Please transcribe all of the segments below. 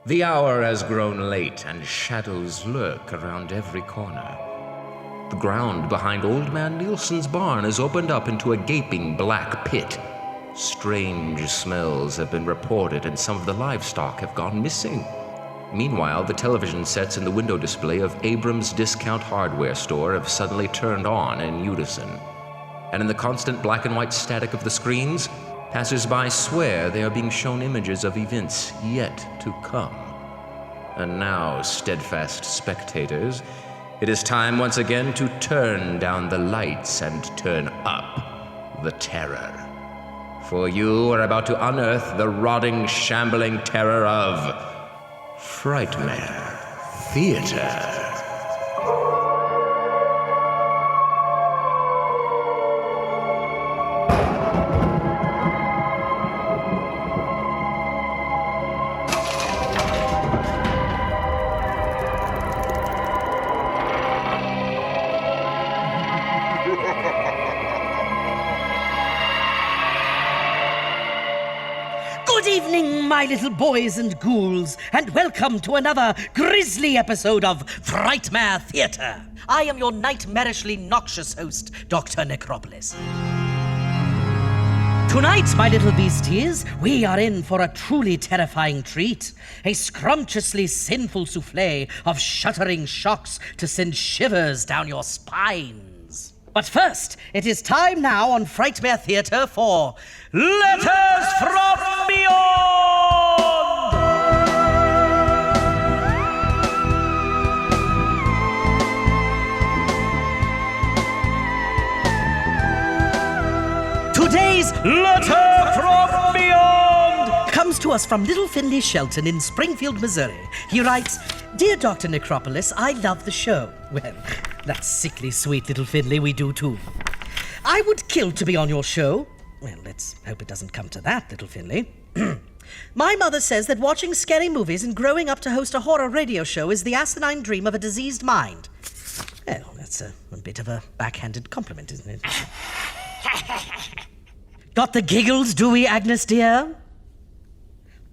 The hour has grown late, and shadows lurk around every corner. The ground behind Old Man Nielsen's barn has opened up into a gaping black pit. Strange smells have been reported, and some of the livestock have gone missing. Meanwhile, the television sets in the window display of Abrams Discount Hardware Store have suddenly turned on in unison. And in the constant black and white static of the screens, passers-by swear they are being shown images of events yet to come. And now, steadfast spectators, it is time once again to turn down the lights and turn up the terror. For you are about to unearth the rotting, shambling terror of Frightmare Theatre. Good evening, my little boys and ghouls, and welcome to another grisly episode of Frightmare Theatre. I am your nightmarishly noxious host, Dr. Necropolis. Tonight, my little beasties, we are in for a truly terrifying treat. A scrumptiously sinful souffle of shuddering shocks to send shivers down your spines. But first, it is time now on Frightmare Theatre for Letters from Beyond! Today's Letter from Beyond comes to us from little Finley Shelton in Springfield, Missouri. He writes, "Dear Dr. Necropolis, I love the show." Well, that's sickly sweet, little Finley, we do too. I would kill to be on your show. Well, let's hope it doesn't come to that, little Finley. My mother says that watching scary movies and growing up to host a horror radio show is the asinine dream of a diseased mind. Well, that's a bit of a backhanded compliment, isn't it? Got the giggles, do we, Agnes, dear?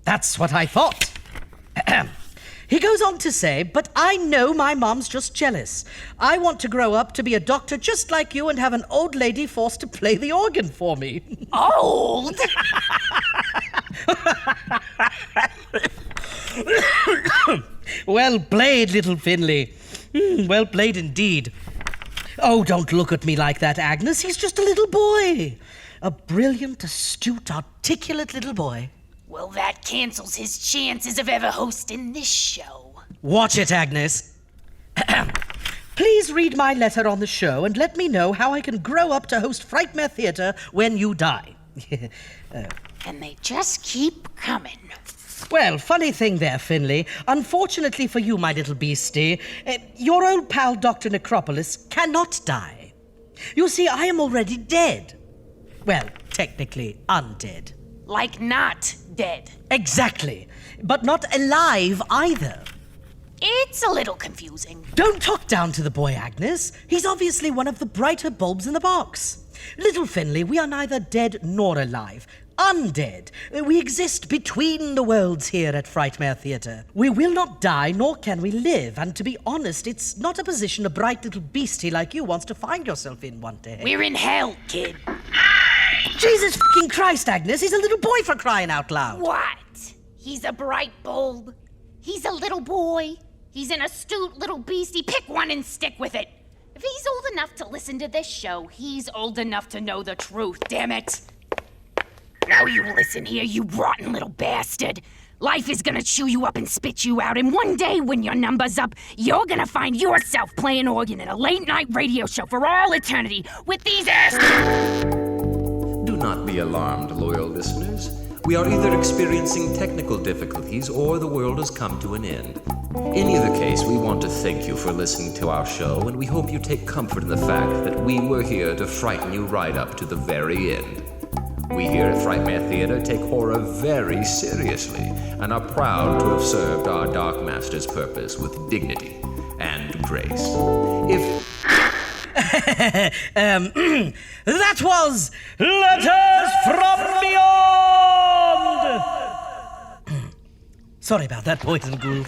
That's what I thought. He goes on to say, but I know my mom's just jealous. I want to grow up to be a doctor just like you and have an old lady forced to play the organ for me. Old? Well played, little Finley. Well played indeed. Oh, don't look at me like that, Agnes. He's just a little boy. A brilliant, astute, articulate little boy. Well, that cancels his chances of ever hosting this show. Watch it, Agnes. Please read my letter on the show and let me know how I can grow up to host Frightmare Theatre when you die. And they just keep coming. Well, funny thing there, Finley. Unfortunately for you, my little beastie, your old pal Dr. Necropolis cannot die. You see, I am already dead. Well, technically undead. Like not dead. Exactly. But not alive either. It's a little confusing. Don't talk down to the boy, Agnes. He's obviously one of the brighter bulbs in the box. Little Finley, we are neither dead nor alive. Undead. We exist between the worlds here at Frightmare Theatre. We will not die, nor can we live. And to be honest, it's not a position a bright little beastie like you wants to find yourself in one day. We're in hell, kid. Jesus fucking Christ, Agnes. He's a little boy, for crying out loud. What? He's a bright bulb. He's a little boy. He's an astute little beastie. Pick one and stick with it. If he's old enough to listen to this show, he's old enough to know the truth, damn it. Now you listen here, you rotten little bastard. Life is gonna chew you up and spit you out, and one day when your number's up, you're gonna find yourself playing organ in a late-night radio show for all eternity with these asses. Do not be alarmed, loyal listeners. We are either experiencing technical difficulties or the world has come to an end. In either case, we want to thank you for listening to our show, and we hope you take comfort in the fact that we were here to frighten you right up to the very end. We here at Frightmare Theatre take horror very seriously and are proud to have served our Dark Master's purpose with dignity and grace. That was Letters from Beyond! Sorry about that, boys and ghouls.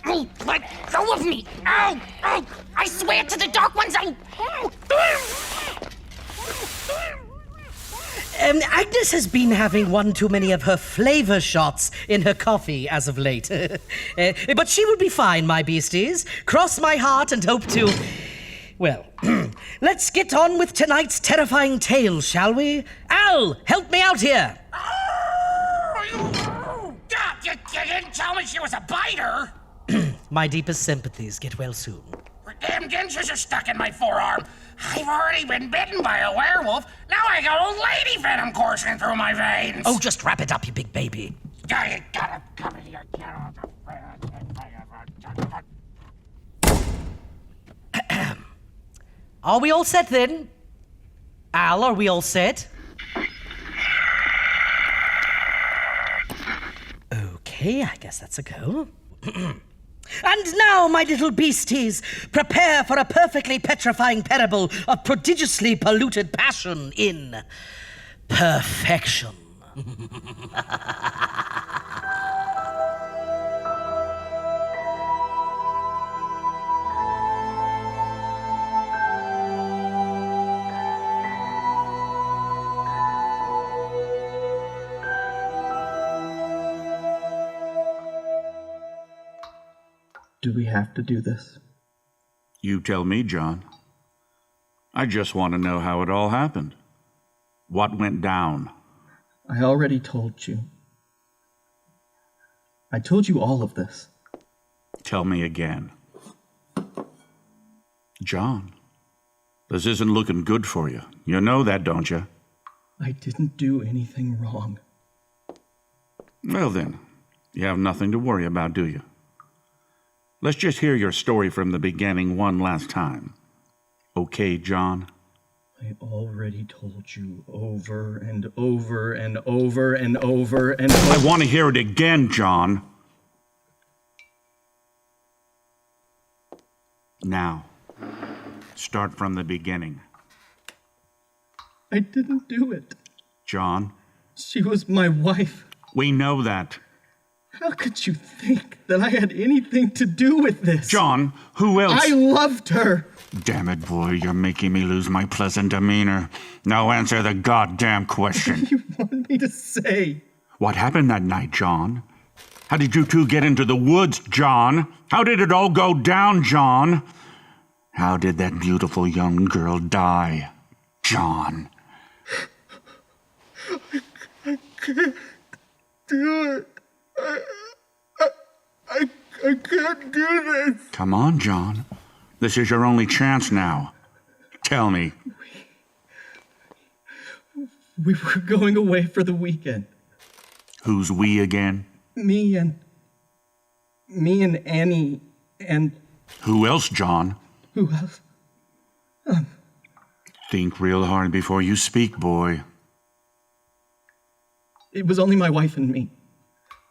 Oh, let go of me! Ow! Ow! I swear to the Dark Ones, I'll... Agnes has been having one too many of her flavor shots in her coffee as of late. But she will be fine, my beasties. Cross my heart and hope to... Well, let's get on with tonight's terrifying tale, shall we? Al, help me out here! God, you didn't tell me she was a biter! My deepest sympathies. Get well soon. Damn dentures are stuck in my forearm. I've already been bitten by a werewolf. Now I got old lady venom coursing through my veins. Oh, just wrap it up, you big baby. I gotta come in here. Are we all set then? Al, are we all set? Okay, I guess that's a go. And now, my little beasties, prepare for a perfectly petrifying parable of prodigiously polluted passion in perfection. Do we have to do this? You tell me, John. I just want to know how it all happened. What went down? I already told you. I told you all of this. Tell me again. John, this isn't looking good for you. You know that, don't you? I didn't do anything wrong. Well then, you have nothing to worry about, do you? Let's just hear your story from the beginning one last time. Okay, John? I already told you over and over and over and over and over. I want to hear it again, John. Now, start from the beginning. I didn't do it. John? She was my wife. We know that. How could you think that I had anything to do with this? John, who else? I loved her. Damn it, boy, you're making me lose my pleasant demeanor. Now answer the goddamn question. What do you want me to say? What happened that night, John? How did you two get into the woods, John? How did it all go down, John? How did that beautiful young girl die, John? I can't do it. I can't do this. Come on, John. This is your only chance now. Tell me. We were going away for the weekend. Who's we again? Me and Annie and... Who else, John? Who else? Think real hard before you speak, boy. It was only my wife and me.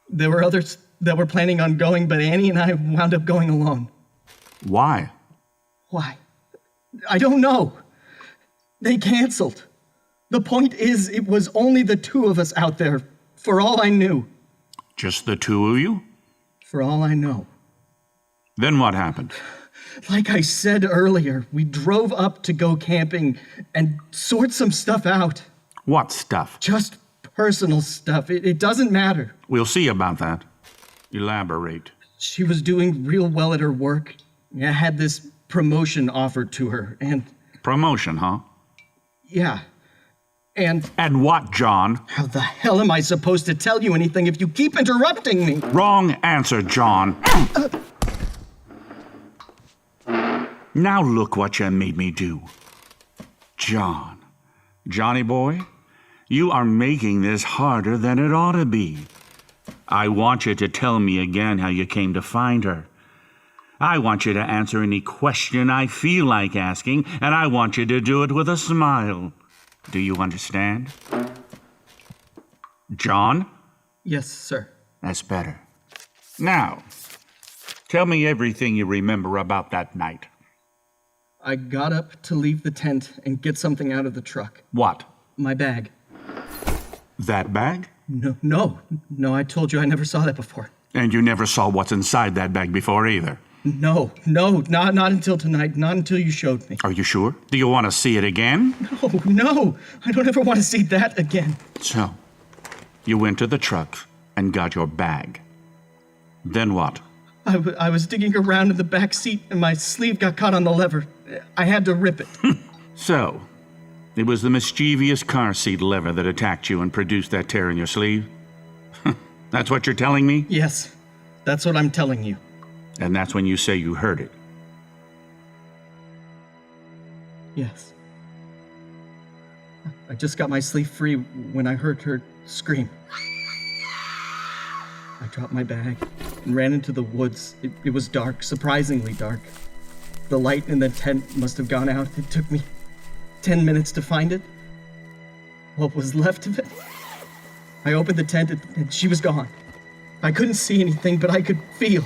There were others that were planning on going, but Annie and I wound up going alone. Why? Why? I don't know. They canceled. The point is, it was only the two of us out there, for all I knew. Just the two of you? For all I know. Then what happened? Like I said earlier, we drove up to go camping and sort some stuff out. What stuff? Just personal stuff. It doesn't matter. We'll see about that. Elaborate. She was doing real well at her work. I had this promotion offered to her, and... Promotion, huh? Yeah. And... And what, John? How the hell am I supposed to tell you anything if you keep interrupting me? Wrong answer, John. Now look what you made me do. John. Johnny boy, you are making this harder than it ought to be. I want you to tell me again how you came to find her. I want you to answer any question I feel like asking, and I want you to do it with a smile. Do you understand? John? Yes, sir. That's better. Now, tell me everything you remember about that night. I got up to leave the tent and get something out of the truck. What? My bag. That bag? No, I told you I never saw that before. And you never saw what's inside that bag before either? No, not until tonight, not until you showed me. Are you sure? Do you want to see it again? No, I don't ever want to see that again. So, you went to the truck and got your bag. Then what? I was digging around in the back seat and my sleeve got caught on the lever. I had to rip it. So, it was the mischievous car seat lever that attacked you and produced that tear in your sleeve? That's what you're telling me? Yes, that's what I'm telling you. And that's when you say you heard it? Yes. I just got my sleeve free when I heard her scream. I dropped my bag and ran into the woods. It was dark, surprisingly dark. The light in the tent must have gone out. It took me 10 minutes to find it. What was left of it? I opened the tent and she was gone. I couldn't see anything, but I could feel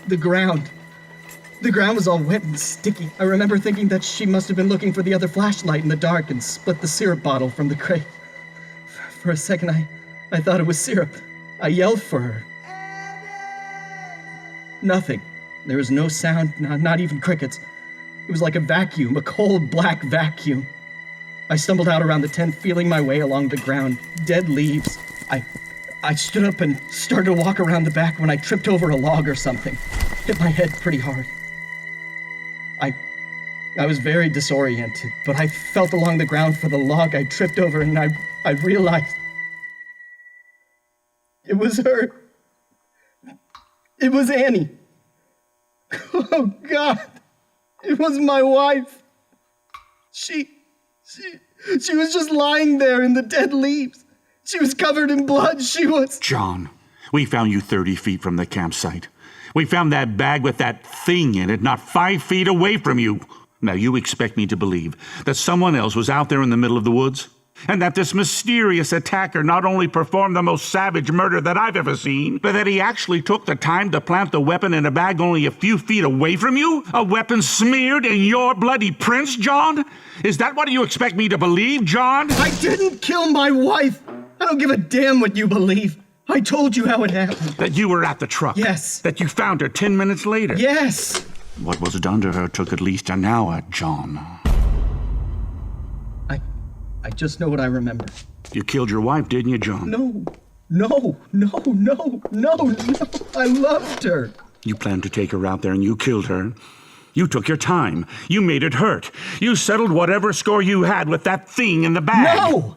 the ground. The ground was all wet and sticky. I remember thinking that she must have been looking for the other flashlight in the dark and split the syrup bottle from the crate. For a second, I thought it was syrup. I yelled for her. Nothing. There was no sound, not even crickets. It was like a vacuum, a cold black vacuum. I stumbled out around the tent, feeling my way along the ground. Dead leaves. I stood up and started to walk around the back when I tripped over a log or something. Hit my head pretty hard. I was very disoriented, but I felt along the ground for the log I tripped over and I realized it was her. It was Annie. Oh, God. It was my wife. She was just lying there in the dead leaves. She was covered in blood. She was... John, we found you 30 feet from the campsite. We found that bag with that thing in it not 5 feet away from you. Now, you expect me to believe that someone else was out there in the middle of the woods? And that this mysterious attacker not only performed the most savage murder that I've ever seen, but that he actually took the time to plant the weapon in a bag only a few feet away from you? A weapon smeared in your bloody prints, John? Is that what you expect me to believe, John? I didn't kill my wife. I don't give a damn what you believe. I told you how it happened. That you were at the truck? Yes. That you found her 10 minutes later? Yes. What was done to her took at least an hour, John. I just know what I remember. You killed your wife, didn't you, John? No. I loved her. You planned to take her out there and you killed her. You took your time. You made it hurt. You settled whatever score you had with that thing in the bag. No!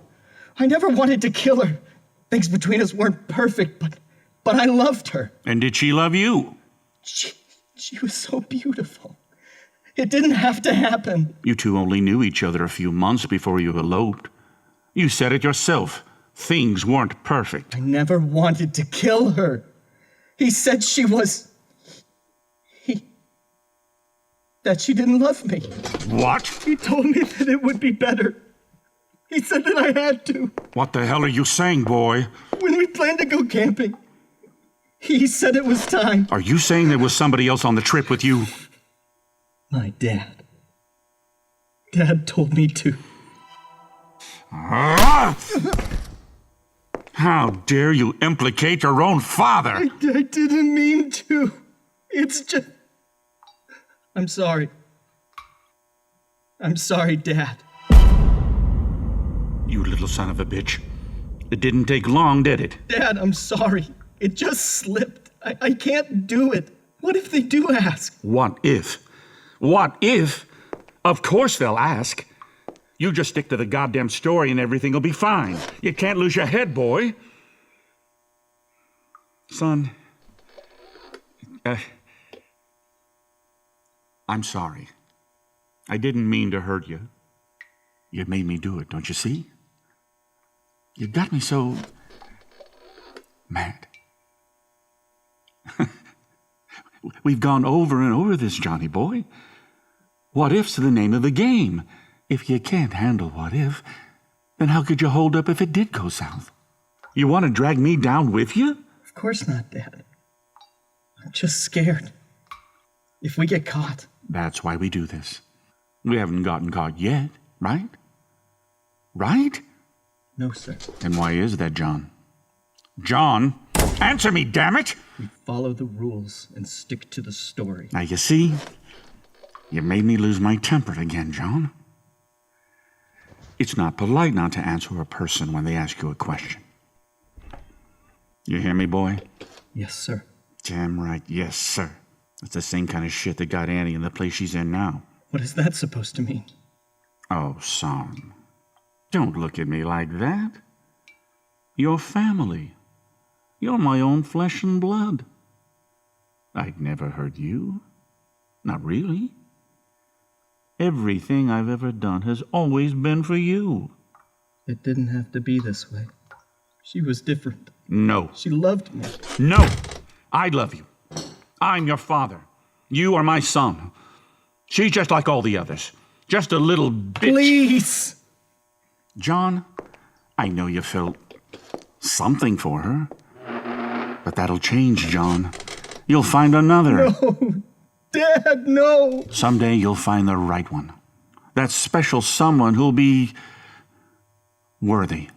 I never wanted to kill her. Things between us weren't perfect, but I loved her. And did she love you? She was so beautiful. It didn't have to happen. You two only knew each other a few months before you eloped. You said it yourself. Things weren't perfect. I never wanted to kill her. He said she was... that she didn't love me. What? He told me that it would be better. He said that I had to. What the hell are you saying, boy? When we planned to go camping, he said it was time. Are you saying there was somebody else on the trip with you? My dad. Dad told me to. How dare you implicate your own father? I didn't mean to. It's just... I'm sorry. I'm sorry, Dad. You little son of a bitch. It didn't take long, did it? Dad, I'm sorry. It just slipped. I can't do it. What if they do ask? What if? What if? Of course they'll ask. You just stick to the goddamn story and everything will be fine. You can't lose your head, boy. Son, I'm sorry. I didn't mean to hurt you. You made me do it, don't you see? You got me so mad. We've gone over and over this, Johnny boy. What if's the name of the game. If you can't handle what if, then how could you hold up if it did go south? You want to drag me down with you? Of course not, Dad. I'm just scared. If we get caught. That's why we do this. We haven't gotten caught yet, right? Right? No, sir. And why is that, John? John? Answer me, damn it! We follow the rules and stick to the story. Now, you see, you made me lose my temper again, John. It's not polite not to answer a person when they ask you a question. You hear me, boy? Yes, sir. Damn right, yes, sir. That's the same kind of shit that got Annie in the place she's in now. What is that supposed to mean? Oh, son, don't look at me like that. You're family. You're my own flesh and blood. I'd never hurt you. Not really. Everything I've ever done has always been for you. It didn't have to be this way. She was different. No. She loved me. No. I love you. I'm your father. You are my son. She's just like all the others. Just a little bitch. Please! John, I know you felt something for her. But that'll change, John. You'll find another. No! Dad, no! Someday you'll find the right one. That special someone who'll be worthy.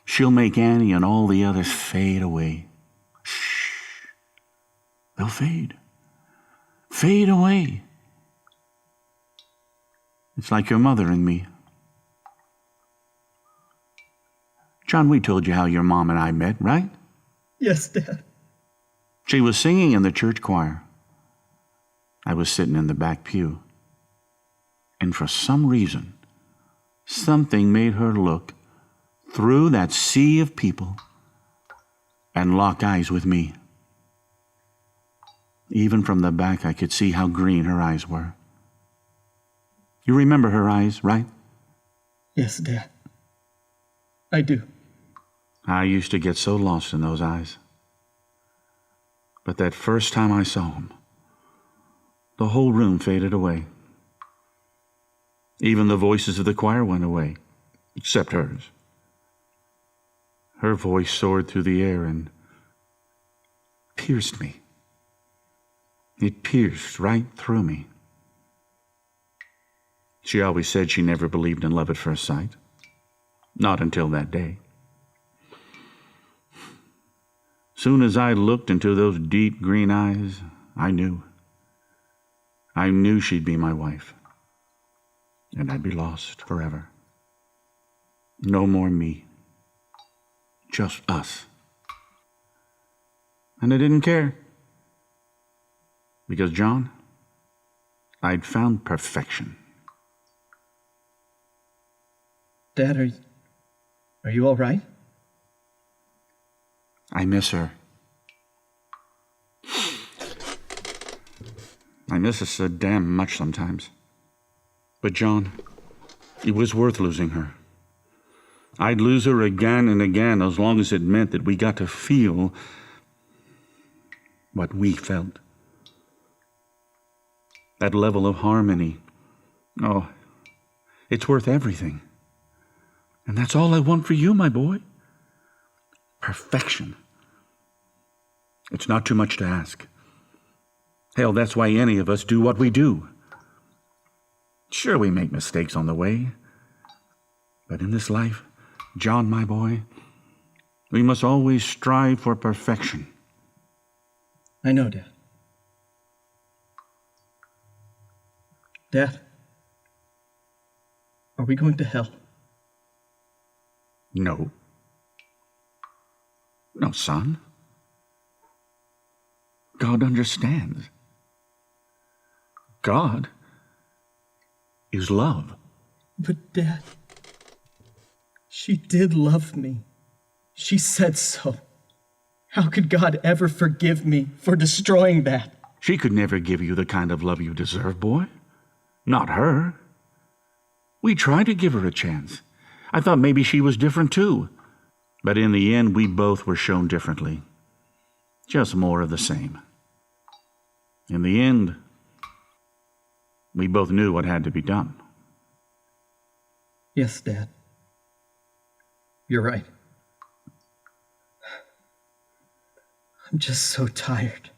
She'll make Annie and all the others fade away. Shh. They'll fade. Fade away. It's like your mother and me. John, we told you how your mom and I met, right? Yes, Dad. She was singing in the church choir. I was sitting in the back pew. And for some reason, something made her look through that sea of people and lock eyes with me. Even from the back, I could see how green her eyes were. You remember her eyes, right? Yes, Dad. I do. I used to get so lost in those eyes. But that first time I saw them, the whole room faded away. Even the voices of the choir went away, except hers. Her voice soared through the air and pierced me. It pierced right through me. She always said she never believed in love at first sight. Not until that day. Soon as I looked into those deep green eyes, I knew. I knew she'd be my wife. And I'd be lost forever. No more me. Just us. And I didn't care. Because, John, I'd found perfection. Dad, are you all right? I miss her. I miss her so damn much sometimes. But, John, it was worth losing her. I'd lose her again and again as long as it meant that we got to feel what we felt. That level of harmony. Oh, it's worth everything. And that's all I want for you, my boy. Perfection. It's not too much to ask. Hell, that's why any of us do what we do. Sure, we make mistakes on the way. But in this life, John, my boy, we must always strive for perfection. I know, Dad. Dad, are we going to hell? No. No, son. God understands. God is love. But, Dad, she did love me. She said so. How could God ever forgive me for destroying that? She could never give you the kind of love you deserve, boy. Not her. We tried to give her a chance. I thought maybe she was different too. But in the end, we both were shown differently. Just more of the same. In the end, we both knew what had to be done. Yes, Dad. You're right. I'm just so tired.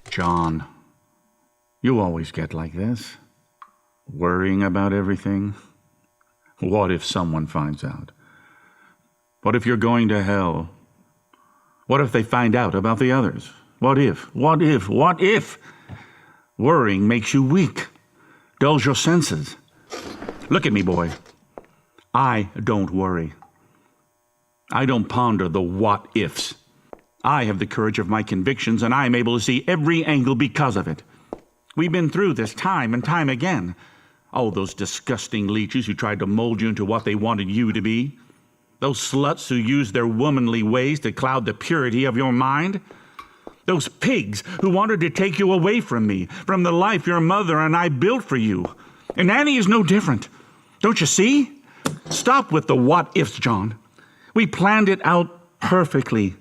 John, you always get like this. Worrying about everything. What if someone finds out? What if you're going to hell? What if they find out about the others? What if? Worrying makes you weak, dulls your senses. Look at me, boy. I don't worry. I don't ponder the what-ifs. I have the courage of my convictions, and I am able to see every angle because of it. We've been through this time and time again. Oh, those disgusting leeches who tried to mold you into what they wanted you to be. Those sluts who used their womanly ways to cloud the purity of your mind. Those pigs who wanted to take you away from me, from the life your mother and I built for you. And Annie is no different. Don't you see? Stop with the what-ifs, John. We planned it out perfectly.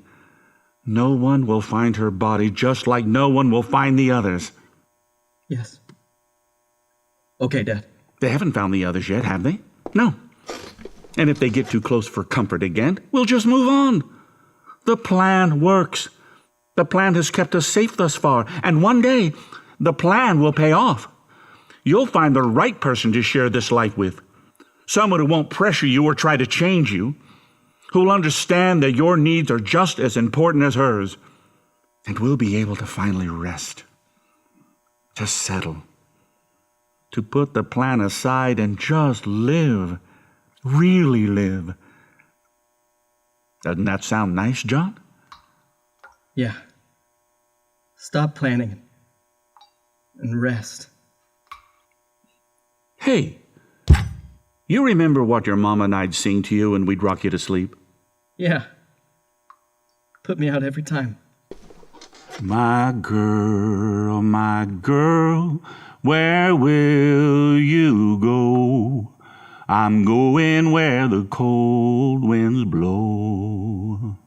No one will find her body, just like no one will find the others. Yes. Okay, Dad. They haven't found the others yet, have they? No. And if they get too close for comfort again, we'll just move on. The plan works. The plan has kept us safe thus far, and one day, the plan will pay off. You'll find the right person to share this life with. Someone who won't pressure you or try to change you. Who'll understand that your needs are just as important as hers. And we'll be able to finally rest. To settle. To put the plan aside and just live. Really live. Doesn't that sound nice, John? Yeah. Stop planning. And rest. Hey, you remember what your mama and I'd sing to you and we'd rock you to sleep? Yeah. Put me out every time. My girl, where will you go? I'm going where the cold winds blow.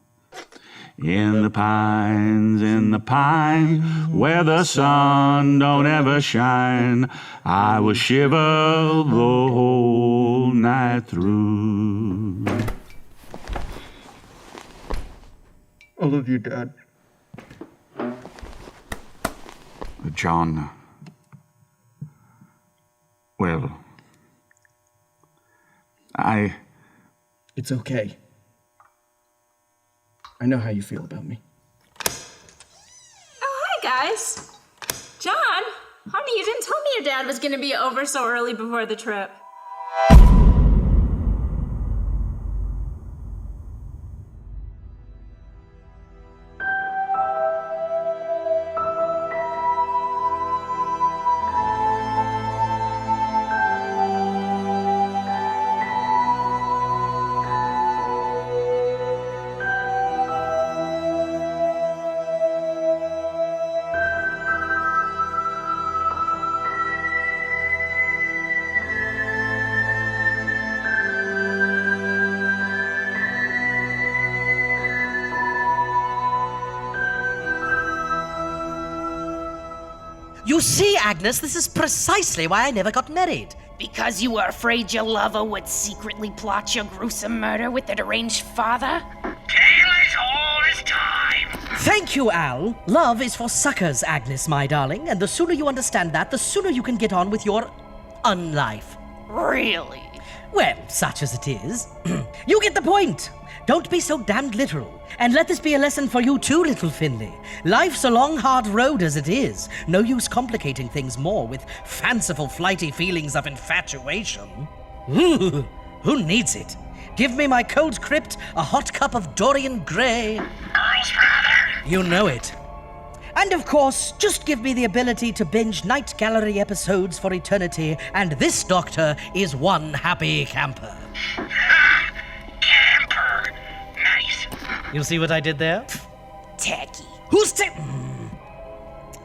In the pines, where the sun don't ever shine, I will shiver the whole night through. I love you, Dad. John, well, It's okay. I know how you feel about me. Oh, hi, guys. John, honey, you didn't tell me your dad was going to be over so early before the trip. You see, Agnes, this is precisely why I never got married. Because you were afraid your lover would secretly plot your gruesome murder with the deranged father? Tale as old as time. Thank you, Al. Love is for suckers, Agnes, my darling, and the sooner you understand that, the sooner you can get on with your unlife. Really? Well, such as it is. You get the point. Don't be so damned literal. And let this be a lesson for you too, little Finley. Life's a long, hard road as it is. No use complicating things more with fanciful, flighty feelings of infatuation. Ooh, who needs it? Give me my cold crypt, a hot cup of Dorian Gray. Earl's brother. You know it. And of course, just give me the ability to binge Night Gallery episodes for eternity, and this doctor is one happy camper. Camper. Nice. You see what I did there? Tacky. Who's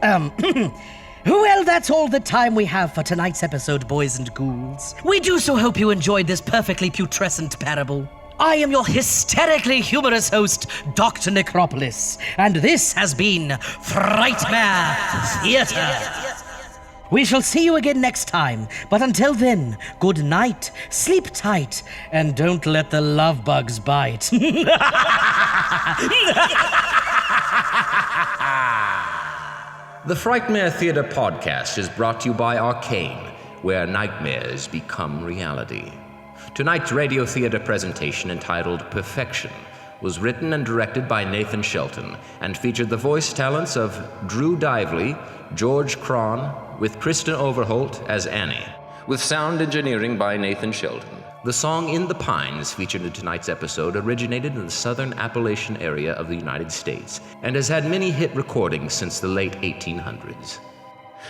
Well, that's all the time we have for tonight's episode, boys and ghouls. We do so hope you enjoyed this perfectly putrescent parable. I am your hysterically humorous host, Dr. Necropolis, and this has been Frightmare Theatre. We shall see you again next time, but until then, good night, sleep tight, and don't let the love bugs bite. The Frightmare Theatre podcast is brought to you by Arcane, where nightmares become reality. Tonight's radio theatre presentation, entitled Perfection, was written and directed by Nathan Shelton, and featured the voice talents of Drew Diveley, George Cron, with Kristen Overholt as Annie, with sound engineering by Nathan Shelton. The song In the Pines featured in tonight's episode originated in the southern Appalachian area of the United States, and has had many hit recordings since the late 1800s.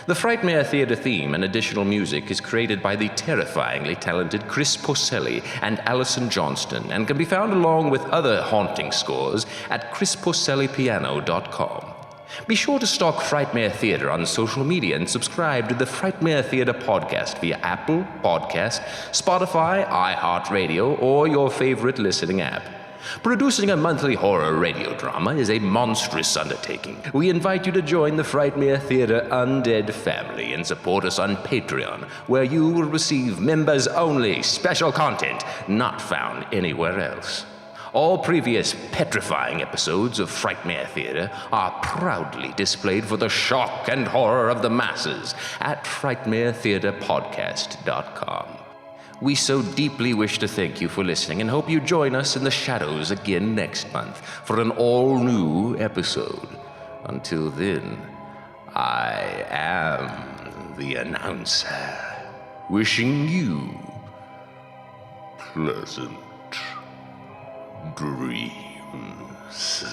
The Frightmare Theatre theme and additional music is created by the terrifyingly talented Chris Porcelli and Allison Johnston, and can be found along with other haunting scores at chrisporcellipiano.com. Be sure to stalk Frightmare Theatre on social media and subscribe to the Frightmare Theatre podcast via Apple Podcast, Spotify, iHeartRadio, or your favorite listening app. Producing a monthly horror radio drama is a monstrous undertaking. We invite you to join the Frightmare Theatre Undead family and support us on Patreon, where you will receive members-only special content not found anywhere else. All previous petrifying episodes of Frightmare Theatre are proudly displayed for the shock and horror of the masses at frightmaretheatrepodcast.com. We so deeply wish to thank you for listening and hope you join us in the shadows again next month for an all-new episode. Until then, I am the announcer, wishing you pleasant dreams.